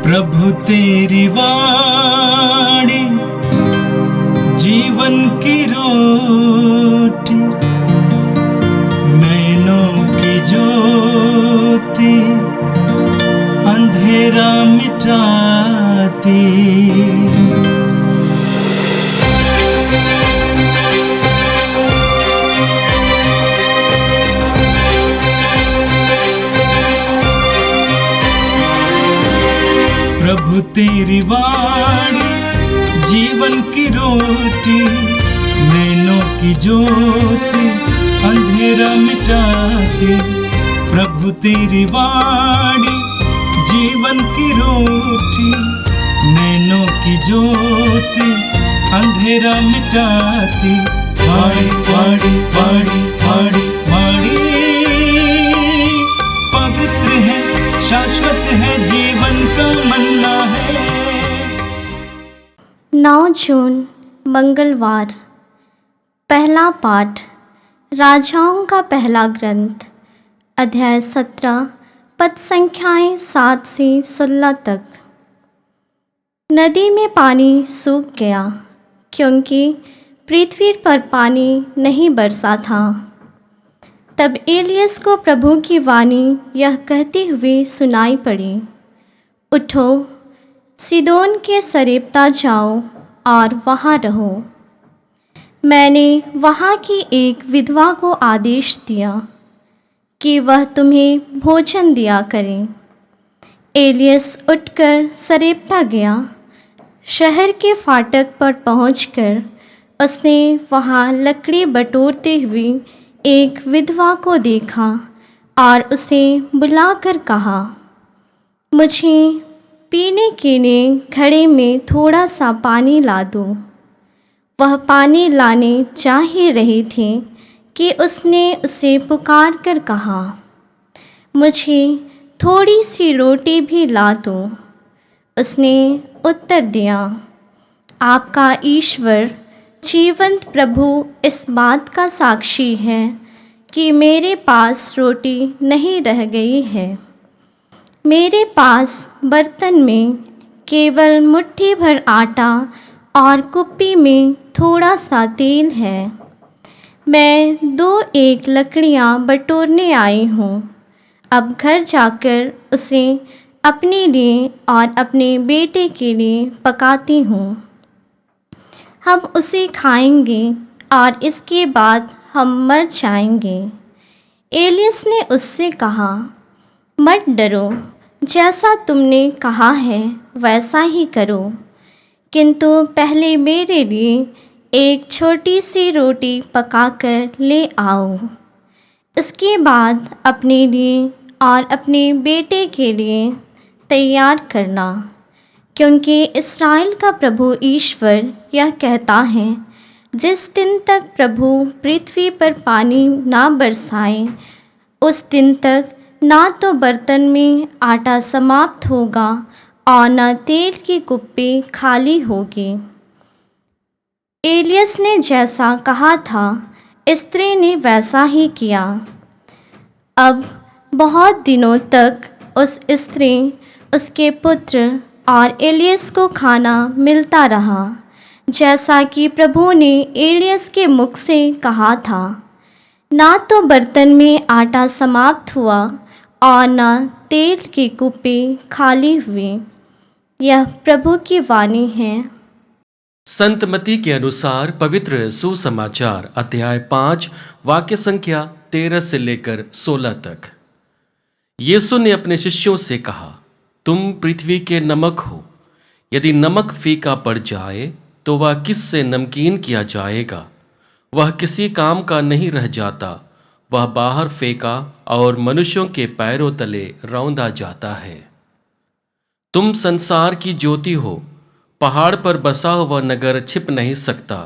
प्रभु तेरी वाणी जीवन की रोटी, नैनों की ज्योति अंधेरा मिटाती। प्रभु तेरी वाणी जीवन की रोटी, नैनों की ज्योति अंधेरा मिटाती। प्रभु तेरी वाणी जीवन की रोटी, नैनों की ज्योति अंधेरा मिटाती। वाणी वाणी वाणी वाणी वाणी पवित्र है, शाश्वत है, जीवन का मन्ना है। 9 जून मंगलवार। पहला पाठ राजाओं का पहला ग्रंथ, अध्याय 17, पद संख्याएं 7 से 16 तक। नदी में पानी सूख गया, क्योंकि पृथ्वी पर पानी नहीं बरसा था। तब एलियस को प्रभु की वाणी यह कहती हुई सुनाई पड़ी, उठो, सीदोन के सरेप्ता जाओ और वहाँ रहो। मैंने वहाँ की एक विधवा को आदेश दिया कि वह तुम्हें भोजन दिया करे। एलियस उठकर सरेप्ता गया। शहर के फाटक पर पहुंचकर उसने वहाँ लकड़ी बटोरते हुए एक विधवा को देखा और उसे बुलाकर कहा, मुझे पीने के लिए घड़े में थोड़ा सा पानी ला दो। वह पानी लाने जा ही रही थी कि उसने उसे पुकार कर कहा, मुझे थोड़ी सी रोटी भी ला दो। उसने उत्तर दिया, आपका ईश्वर जीवंत प्रभु इस बात का साक्षी है कि मेरे पास रोटी नहीं रह गई है। मेरे पास बर्तन में केवल मुट्ठी भर आटा और कुप्पी में थोड़ा सा तेल है। मैं 2-1 लकड़ियाँ बटोरने आई हूँ। अब घर जाकर उसे अपने लिए और अपने बेटे के लिए पकाती हूँ। हम उसे खाएंगे और इसके बाद हम मर जाएंगे। एलियस ने उससे कहा, मत डरो, जैसा तुमने कहा है वैसा ही करो, किंतु पहले मेरे लिए एक छोटी सी रोटी पकाकर ले आओ। इसके बाद अपने लिए और अपने बेटे के लिए तैयार करना, क्योंकि इस्राएल का प्रभु ईश्वर यह कहता है, जिस दिन तक प्रभु पृथ्वी पर पानी ना बरसाए, उस दिन तक ना तो बर्तन में आटा समाप्त होगा और न तेल की कुप्पी खाली होगी। एलियस ने जैसा कहा था, स्त्री ने वैसा ही किया। अब बहुत दिनों तक उस स्त्री, उसके पुत्र और एलियस को खाना मिलता रहा, जैसा कि प्रभु ने एलियस के मुख से कहा था। ना तो बर्तन में आटा समाप्त हुआ और न तेल की कुप्पी खाली हुई। यह प्रभु की वाणी है। संत मत्ती के अनुसार पवित्र सुसमाचार, अध्याय 5, वाक्य संख्या 13 से लेकर 16 तक। यीशु ने अपने शिष्यों से कहा, तुम पृथ्वी के नमक हो। यदि नमक फीका पड़ जाए तो वह किससे नमकीन किया जाएगा? वह किसी काम का नहीं रह जाता, वह बाहर फेंका और मनुष्यों के पैरों तले रौंदा जाता है। तुम संसार की ज्योति हो। पहाड़ पर बसा हुआ नगर छिप नहीं सकता।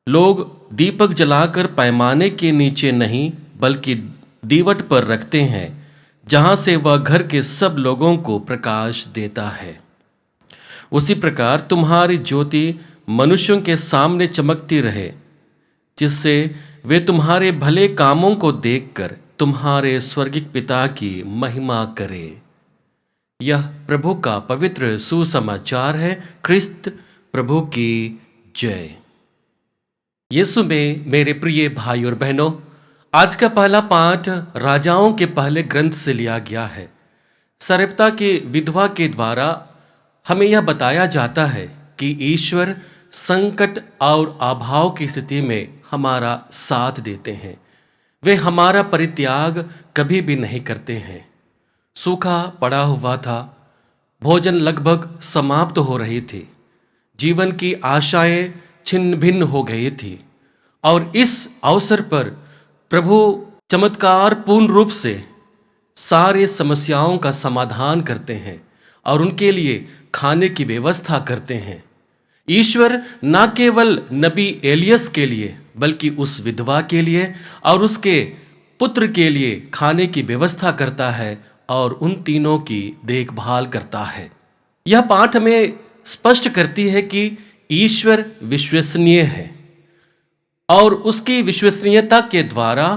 लोग दीपक जलाकर पैमाने के नीचे नहीं, बल्कि दीवट पर रखते हैं, जहां से वह घर के सब लोगों को प्रकाश देता है। उसी प्रकार तुम्हारी ज्योति मनुष्यों के सामने चमकती रहे, जिससे वे तुम्हारे भले कामों को देखकर तुम्हारे स्वर्गिक पिता की महिमा करें। यह प्रभु का पवित्र सुसमाचार है। क्रिस्त प्रभु की जय। यीशु में मेरे प्रिय भाई और बहनों, आज का पहला पाठ राजाओं के पहले ग्रंथ से लिया गया है। सरफ्ता के विधवा के द्वारा हमें यह बताया जाता है कि ईश्वर संकट और अभाव की स्थिति में हमारा साथ देते हैं। वे हमारा परित्याग कभी भी नहीं करते हैं। सूखा पड़ा हुआ था, भोजन लगभग समाप्त हो रही थी, जीवन की आशाएं छिन्न भिन्न हो गई थी, और इस अवसर पर प्रभु चमत्कार पूर्ण रूप से सारे समस्याओं का समाधान करते हैं और उनके लिए खाने की व्यवस्था करते हैं। ईश्वर न केवल नबी एलियस के लिए बल्कि उस विधवा के लिए और उसके पुत्र के लिए खाने की व्यवस्था करता है और उन तीनों की देखभाल करता है। यह पाठ हमें स्पष्ट करती है कि ईश्वर विश्वसनीय है और उसकी विश्वसनीयता के द्वारा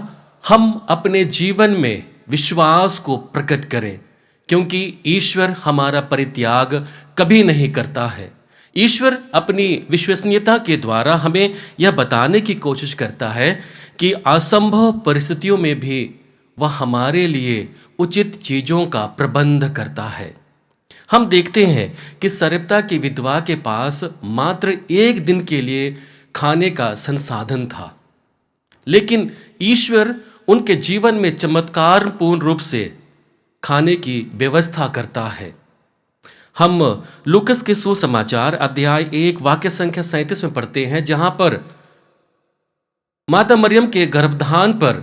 हम अपने जीवन में विश्वास को प्रकट करें, क्योंकि ईश्वर हमारा परित्याग कभी नहीं करता है। ईश्वर अपनी विश्वसनीयता के द्वारा हमें यह बताने की कोशिश करता है कि असंभव परिस्थितियों में भी वह हमारे लिए उचित चीज़ों का प्रबंध करता है। हम देखते हैं कि सरप्ता की विधवा के पास मात्र एक दिन के लिए खाने का संसाधन था, लेकिन ईश्वर उनके जीवन में चमत्कार पूर्ण रूप से खाने की व्यवस्था करता है। हम लूकस के सुसमाचार अध्याय 1 वाक्य संख्या 37 में पढ़ते हैं, जहां पर माता मरियम के गर्भधान पर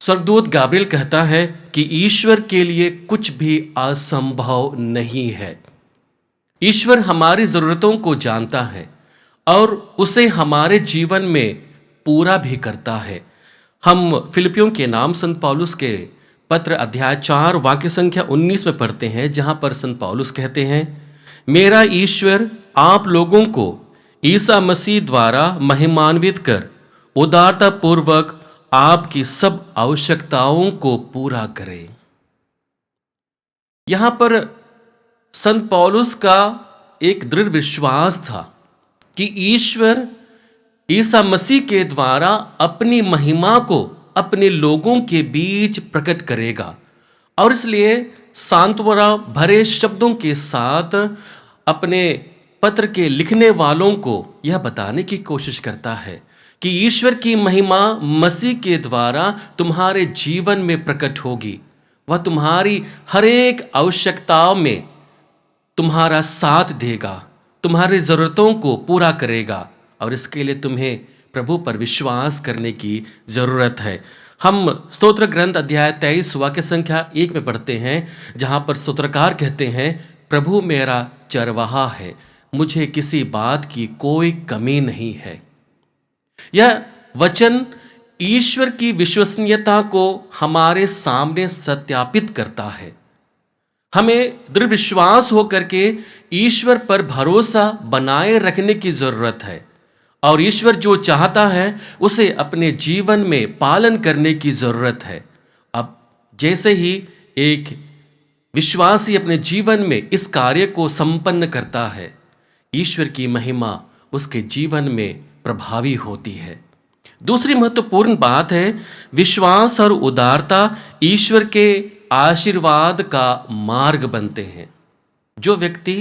स्वर्गदूत गाब्रिएल कहता है कि ईश्वर के लिए कुछ भी असंभव नहीं है। ईश्वर हमारी जरूरतों को जानता है और उसे हमारे जीवन में पूरा भी करता है। हम फिलिपियों के नाम संत पौलुस के पत्र अध्याय 4 वाक्य संख्या 19 में पढ़ते हैं, जहां पर संत पौलुस कहते हैं, मेरा ईश्वर आप लोगों को ईसा मसीह द्वारा महिमान्वित कर उदारता पूर्वक आपकी सब आवश्यकताओं को पूरा करे। यहां पर संत पौलुस का एक दृढ़ विश्वास था कि ईश्वर ईसा मसीह के द्वारा अपनी महिमा को अपने लोगों के बीच प्रकट करेगा, और इसलिए सांत्वना भरे शब्दों के साथ अपने पत्र के लिखने वालों को यह बताने की कोशिश करता है कि ईश्वर की महिमा मसीह के द्वारा तुम्हारे जीवन में प्रकट होगी। वह तुम्हारी हर एक आवश्यकताओं में तुम्हारा साथ देगा, तुम्हारी ज़रूरतों को पूरा करेगा, और इसके लिए तुम्हें प्रभु पर विश्वास करने की ज़रूरत है। हम स्तोत्र ग्रंथ अध्याय 23 वाक्य संख्या 1 में पढ़ते हैं, जहाँ पर स्तोत्रकार कहते हैं, प्रभु मेरा चरवाहा है, मुझे किसी बात की कोई कमी नहीं है। यह वचन ईश्वर की विश्वसनीयता को हमारे सामने सत्यापित करता है। हमें दृढ़ विश्वास होकर के ईश्वर पर भरोसा बनाए रखने की जरूरत है, और ईश्वर जो चाहता है उसे अपने जीवन में पालन करने की जरूरत है। अब जैसे ही एक विश्वासी अपने जीवन में इस कार्य को संपन्न करता है, ईश्वर की महिमा उसके जीवन में प्रभावी होती है। दूसरी महत्वपूर्ण बात है, विश्वास और उदारता ईश्वर के आशीर्वाद का मार्ग बनते हैं। जो व्यक्ति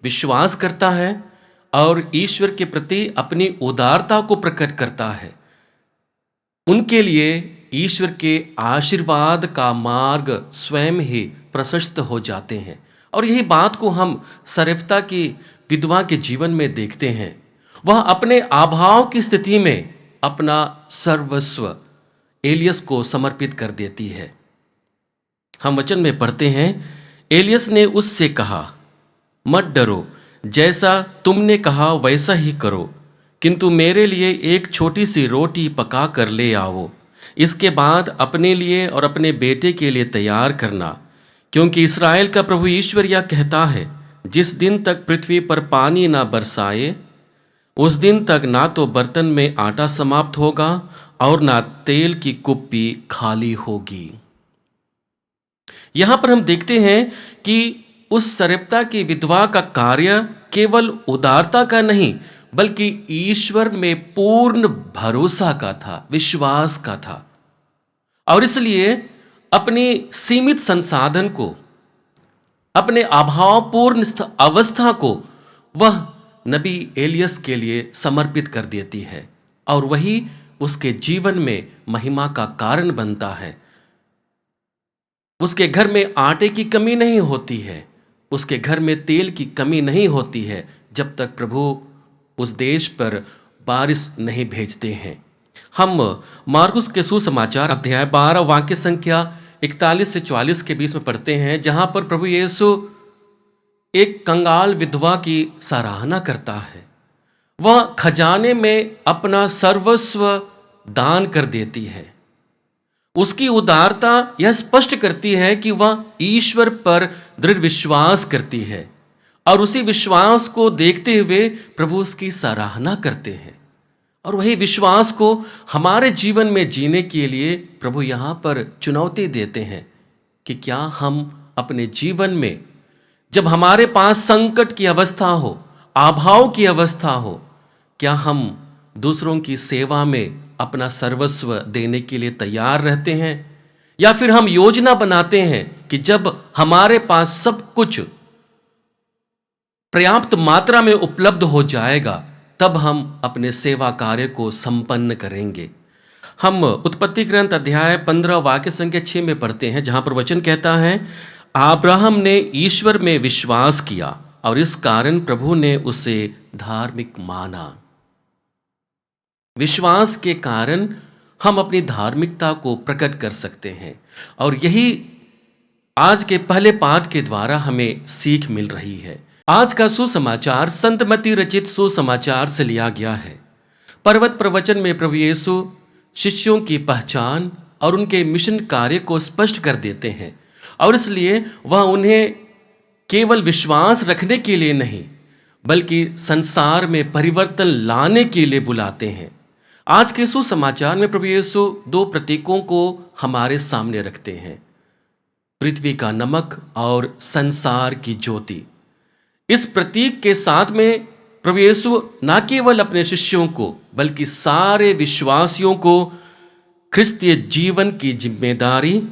विश्वास करता है और ईश्वर के प्रति अपनी उदारता को प्रकट करता है, उनके लिए ईश्वर के आशीर्वाद का मार्ग स्वयं ही प्रशस्त हो जाते हैं। और यही बात को हम सरफ्ता की विधवा के जीवन में देखते हैं। वह अपने अभाव की स्थिति में अपना सर्वस्व एलियस को समर्पित कर देती है। हम वचन में पढ़ते हैं, एलियस ने उससे कहा, मत डरो, जैसा तुमने कहा वैसा ही करो, किंतु मेरे लिए एक छोटी सी रोटी पका कर ले आओ। इसके बाद अपने लिए और अपने बेटे के लिए तैयार करना, क्योंकि इस्राएल का प्रभु ईश्वर यह कहता है, जिस दिन तक पृथ्वी पर पानी ना बरसाए उस दिन तक ना तो बर्तन में आटा समाप्त होगा और ना तेल की कुप्पी खाली होगी। यहां पर हम देखते हैं कि उस सरप्ता की विधवा का कार्य केवल उदारता का नहीं बल्कि ईश्वर में पूर्ण भरोसा का था, विश्वास का था। और इसलिए अपनी सीमित संसाधन को, अपने अभावपूर्ण अवस्था को वह नबी एलियस के लिए समर्पित कर देती है और वही उसके जीवन में महिमा का कारण बनता है। उसके घर में आटे की कमी नहीं होती है, उसके घर में तेल की कमी नहीं होती है जब तक प्रभु उस देश पर बारिश नहीं भेजते हैं। हम मार्कुस के सुसमाचार अध्याय 12 वाक्य संख्या 41 से 44 के बीच में पढ़ते हैं, जहां पर प्रभु यीशु एक कंगाल विधवा की सराहना करता है। वह खजाने में अपना सर्वस्व दान कर देती है। उसकी उदारता यह स्पष्ट करती है कि वह ईश्वर पर दृढ़ विश्वास करती है और उसी विश्वास को देखते हुए प्रभु उसकी सराहना करते हैं। और वही विश्वास को हमारे जीवन में जीने के लिए प्रभु यहाँ पर चुनौती देते हैं कि क्या हम अपने जीवन में जब हमारे पास संकट की अवस्था हो, अभाव की अवस्था हो, क्या हम दूसरों की सेवा में अपना सर्वस्व देने के लिए तैयार रहते हैं, या फिर हम योजना बनाते हैं कि जब हमारे पास सब कुछ पर्याप्त मात्रा में उपलब्ध हो जाएगा तब हम अपने सेवा कार्य को संपन्न करेंगे। हम उत्पत्ति ग्रंथ अध्याय 15 वाक्य संख्या 6 में पढ़ते हैं, जहां पर वचन कहता है, अब्राहम ने ईश्वर में विश्वास किया और इस कारण प्रभु ने उसे धार्मिक माना। विश्वास के कारण हम अपनी धार्मिकता को प्रकट कर सकते हैं और यही आज के पहले पाठ के द्वारा हमें सीख मिल रही है। आज का सुसमाचार संत मत्ती रचित सुसमाचार से लिया गया है। पर्वत प्रवचन में प्रभु यीशु शिष्यों की पहचान और उनके मिशन कार्य को स्पष्ट कर देते हैं और इसलिए वह उन्हें केवल विश्वास रखने के लिए नहीं बल्कि संसार में परिवर्तन लाने के लिए बुलाते हैं। आज के सुसमाचार में प्रभु यीशु दो प्रतीकों को हमारे सामने रखते हैं, पृथ्वी का नमक और संसार की ज्योति। इस प्रतीक के साथ में प्रभु यीशु न केवल अपने शिष्यों को बल्कि सारे विश्वासियों को क्रिस्तीय जीवन की जिम्मेदारी,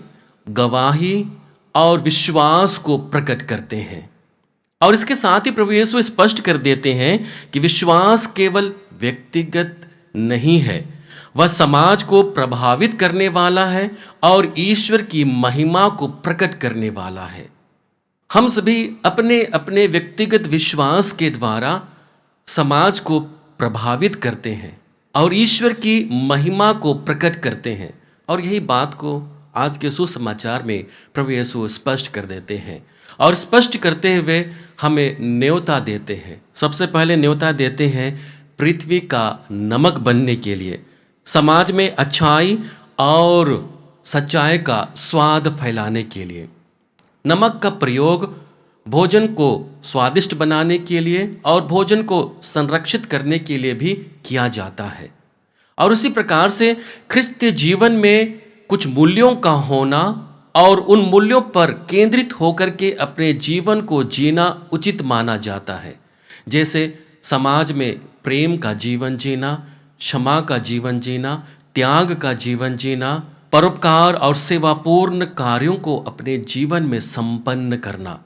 गवाही और विश्वास को प्रकट करते हैं। और इसके साथ ही प्रभु यीशु स्पष्ट कर देते हैं कि विश्वास केवल व्यक्तिगत नहीं है, वह समाज को प्रभावित करने वाला है और ईश्वर की महिमा को प्रकट करने वाला है। हम सभी अपने अपने व्यक्तिगत विश्वास के द्वारा समाज को प्रभावित करते हैं और ईश्वर की महिमा को प्रकट करते हैं। और यही बात को आज के सुसमाचार में प्रभु यीशु स्पष्ट कर देते हैं और स्पष्ट करते हुए हमें न्योता देते हैं। सबसे पहले न्योता देते हैं पृथ्वी का नमक बनने के लिए, समाज में अच्छाई और सच्चाई का स्वाद फैलाने के लिए। नमक का प्रयोग भोजन को स्वादिष्ट बनाने के लिए और भोजन को संरक्षित करने के लिए भी किया जाता है। और उसी प्रकार से ख्रिस्तीय जीवन में कुछ मूल्यों का होना और उन मूल्यों पर केंद्रित होकर के अपने जीवन को जीना उचित माना जाता है। जैसे समाज में प्रेम का जीवन जीना, क्षमा का जीवन जीना, त्याग का जीवन जीना, परोपकार और सेवापूर्ण कार्यों को अपने जीवन में संपन्न करना।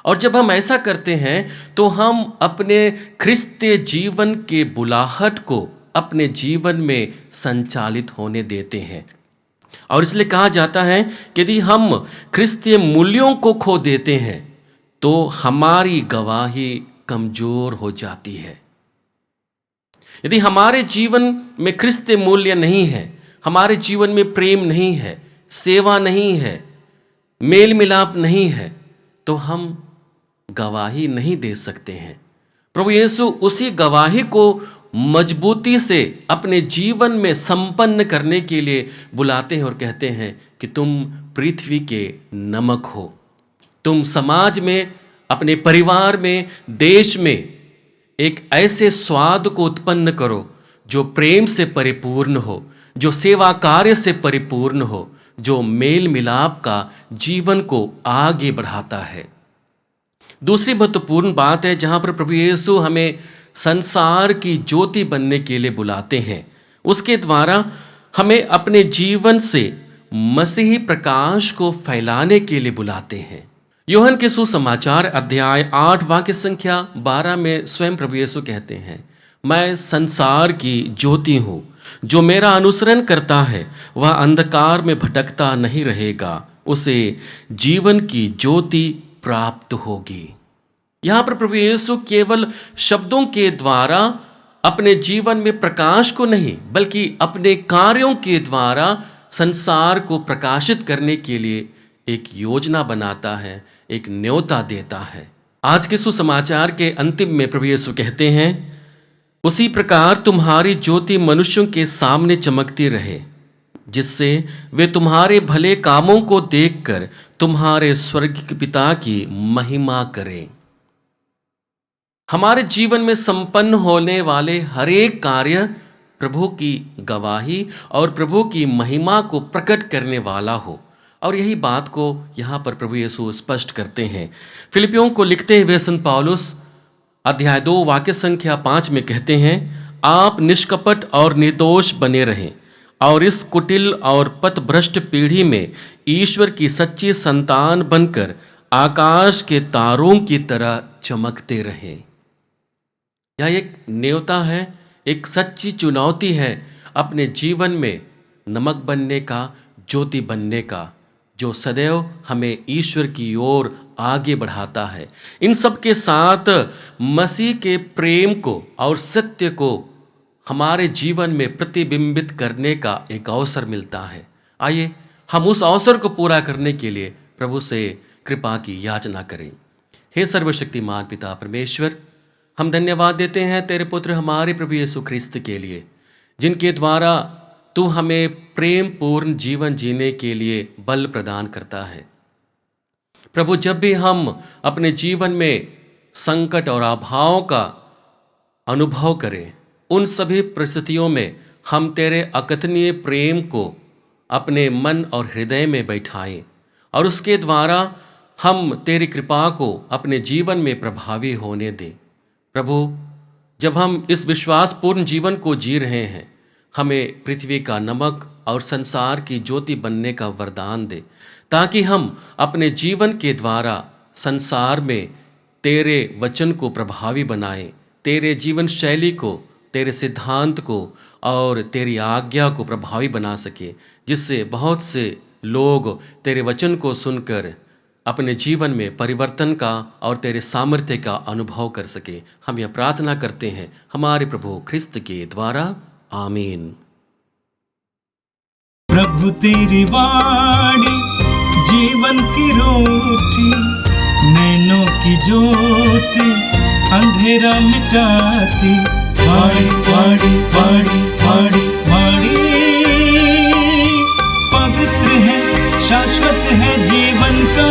और जब हम ऐसा करते हैं तो हम अपने ख्रिस्तीय जीवन के बुलाहट को अपने जीवन में संचालित होने देते हैं। और इसलिए कहा जाता है कि यदि हम ख्रिस्तीय मूल्यों को खो देते हैं तो हमारी गवाही कमजोर हो जाती है। यदि हमारे जीवन में ख्रिस्तीय मूल्य नहीं है, हमारे जीवन में प्रेम नहीं है, सेवा नहीं है, मेल मिलाप नहीं है, तो हम गवाही नहीं दे सकते हैं। प्रभु यीशु उसी गवाही को मजबूती से अपने जीवन में संपन्न करने के लिए बुलाते हैं और कहते हैं कि तुम पृथ्वी के नमक हो। तुम समाज में, अपने परिवार में, देश में एक ऐसे स्वाद को उत्पन्न करो जो प्रेम से परिपूर्ण हो, जो सेवा कार्य से परिपूर्ण हो, जो मेल मिलाप का जीवन को आगे बढ़ाता है। दूसरी महत्वपूर्ण बात है जहां पर प्रभु यीशु हमें संसार की ज्योति बनने के लिए बुलाते हैं, उसके द्वारा हमें अपने जीवन से मसीही प्रकाश को फैलाने के लिए बुलाते हैं। यूहन्ना के सुसमाचार अध्याय 8 वाक्य संख्या 12 में स्वयं प्रभु यीशु कहते हैं, मैं संसार की ज्योति हूँ, जो मेरा अनुसरण करता है वह अंधकार में भटकता नहीं रहेगा, उसे जीवन की ज्योति प्राप्त होगी। यहाँ पर प्रभु यीशु केवल शब्दों के द्वारा अपने जीवन में प्रकाश को नहीं बल्कि अपने कार्यों के द्वारा संसार को प्रकाशित करने के लिए एक योजना बनाता है, एक न्योता देता है। आज के सुसमाचार के अंतिम में प्रभु यीशु कहते हैं, उसी प्रकार तुम्हारी ज्योति मनुष्यों के सामने चमकती रहे, जिससे वे तुम्हारे भले कामों को देखकर तुम्हारे स्वर्गीय पिता की महिमा करें। हमारे जीवन में संपन्न होने वाले हर एक कार्य प्रभु की गवाही और प्रभु की महिमा को प्रकट करने वाला हो, और यही बात को यहाँ पर प्रभु यीशु स्पष्ट करते हैं। फिलिपियों को लिखते हुए संत पौलुस अध्याय 2 वाक्य संख्या 5 में कहते हैं, आप निष्कपट और निर्दोष बने रहें और इस कुटिल और पथभ्रष्ट पीढ़ी में ईश्वर की सच्ची संतान बनकर आकाश के तारों की तरह चमकते रहें। यह एक न्योता है, एक सच्ची चुनौती है अपने जीवन में नमक बनने का, ज्योति बनने का, जो सदैव हमें ईश्वर की ओर आगे बढ़ाता है। इन सब के साथ मसीह के प्रेम को और सत्य को हमारे जीवन में प्रतिबिंबित करने का एक अवसर मिलता है। आइए हम उस अवसर को पूरा करने के लिए प्रभु से कृपा की याचना करें। हे सर्वशक्तिमान पिता परमेश्वर, हम धन्यवाद देते हैं तेरे पुत्र हमारे प्रभु यीशु ख्रिस्त के लिए, जिनके द्वारा तू हमें प्रेम पूर्ण जीवन जीने के लिए बल प्रदान करता है। प्रभु, जब भी हम अपने जीवन में संकट और अभावों का अनुभव करें, उन सभी परिस्थितियों में हम तेरे अकथनीय प्रेम को अपने मन और हृदय में बैठाएं और उसके द्वारा हम तेरी कृपा को अपने जीवन में प्रभावी होने दें। प्रभु, जब हम इस विश्वासपूर्ण जीवन को जी रहे हैं, हमें पृथ्वी का नमक और संसार की ज्योति बनने का वरदान दे, ताकि हम अपने जीवन के द्वारा संसार में तेरे वचन को प्रभावी बनाएं, तेरे जीवन शैली को, तेरे सिद्धांत को और तेरी आज्ञा को प्रभावी बना सके, जिससे बहुत से लोग तेरे वचन को सुनकर अपने जीवन में परिवर्तन का और तेरे सामर्थ्य का अनुभव कर सके। हम यह प्रार्थना करते हैं हमारे प्रभु ख्रिस्त के द्वारा, आमीन। प्रभु तेरी वाणी जीवन की रोटी, नैनों की ज्योति अंधेरा मिटाती, वाणी वाणी वाणी वाणी वाणी पवित्र है, शाश्वत है जीवन का